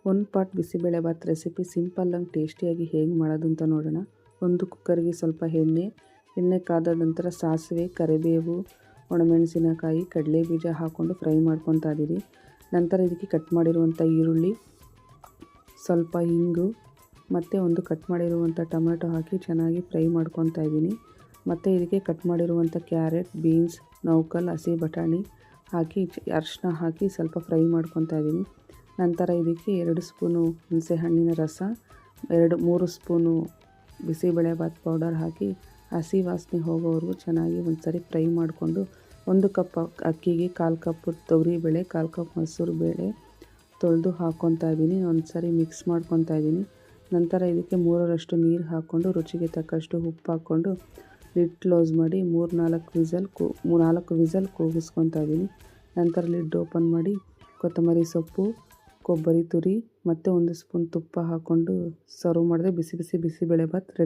ಒಂದು pot bisibelebath recipe ಸಿಂಪಲ್ಲಾಗಿ ಟೇಸ್ಟಿಯಾಗಿ ಹೇಗೆ ಮಾಡೋದು ಅಂತ ನೋಡೋಣ. ಒಂದು ಕುಕ್ಕರ್ಗೆ ಸ್ವಲ್ಪ ಎಣ್ಣೆ ಕಾದ ನಂತರ ಸಾಸಿವೆ, ಕರಿಬೇವು, ಒಣಮೆಣಸಿನಕಾಯಿ, ಕಡಲೆಬೀಜ ಹಾಕ್ಕೊಂಡು ಫ್ರೈ ಮಾಡ್ಕೊತಾ ಇದ್ದೀನಿ. ನಂತರ ಇದಕ್ಕೆ ಕಟ್ ಮಾಡಿರುವಂಥ ಈರುಳ್ಳಿ, ಸ್ವಲ್ಪ ಇಂಗು ಮತ್ತು ಒಂದು ಕಟ್ ಮಾಡಿರುವಂಥ ಟೊಮೆಟೊ ಹಾಕಿ ಚೆನ್ನಾಗಿ ಫ್ರೈ ಮಾಡ್ಕೊತಾ ಇದ್ದೀನಿ. ಮತ್ತು ಇದಕ್ಕೆ ಕಟ್ ಮಾಡಿರುವಂಥ ಕ್ಯಾರೆಟ್, ಬೀನ್ಸ್, ನೌಕಲ್, ಹಸಿ ಬಟಾಣಿ ಹಾಕಿ ಅರಿಶಿನ ಹಾಕಿ ಸ್ವಲ್ಪ ಫ್ರೈ ಮಾಡ್ಕೊತಾ ಇದ್ದೀನಿ. ನಂತರ ಇದಕ್ಕೆ 2 ಸ್ಪೂನು ಹುಣಸೆಹಣ್ಣಿನ ರಸ, 3 ಸ್ಪೂನು ಬಿಸಿಬೇಳೆಭಾತ್ ಪೌಡರ್ ಹಾಕಿ ಹಸಿ ವಾಸನೆ ಹೋಗೋವರೆಗೂ ಚೆನ್ನಾಗಿ ಒಂದು ಸರಿ ಫ್ರೈ ಮಾಡಿಕೊಂಡು 1 ಕಪ್ ಅಕ್ಕಿಗೆ 1/4 ಕಪ್ ತೊಗರಿಬೇಳೆ, 1/4 ಕಪ್ ಮಸೂರು ಬೇಳೆ ತೊಳೆದು ಹಾಕ್ಕೊತಾ ಇದ್ದೀನಿ. ಒಂದು ಸರಿ ಮಿಕ್ಸ್ ಮಾಡ್ಕೊತಾ ಇದ್ದೀನಿ. ನಂತರ ಇದಕ್ಕೆ 3ರಷ್ಟು ನೀರು ಹಾಕ್ಕೊಂಡು ರುಚಿಗೆ ತಕ್ಕಷ್ಟು ಉಪ್ಪು ಹಾಕ್ಕೊಂಡು ಲಿಡ್ ಕ್ಲೋಸ್ ಮಾಡಿ 4 ವಿಸಲ್ ಕೂಗಿಸ್ಕೊತಾ ಇದ್ದೀನಿ. ನಂತರ ಲಿಡ್ ಓಪನ್ ಮಾಡಿ ಕೊತ್ತಂಬರಿ ಸೊಪ್ಪು, ಕೊಬ್ಬರಿ ತುರಿ ಮತ್ತು 1 ಸ್ಪೂನ್ ತುಪ್ಪ ಹಾಕ್ಕೊಂಡು ಸರ್ವ್ ಮಾಡಿದ್ರೆ ಬಿಸಿ ಬಿಸಿಬೇಳೆಭಾತ್ ರೆಡಿ.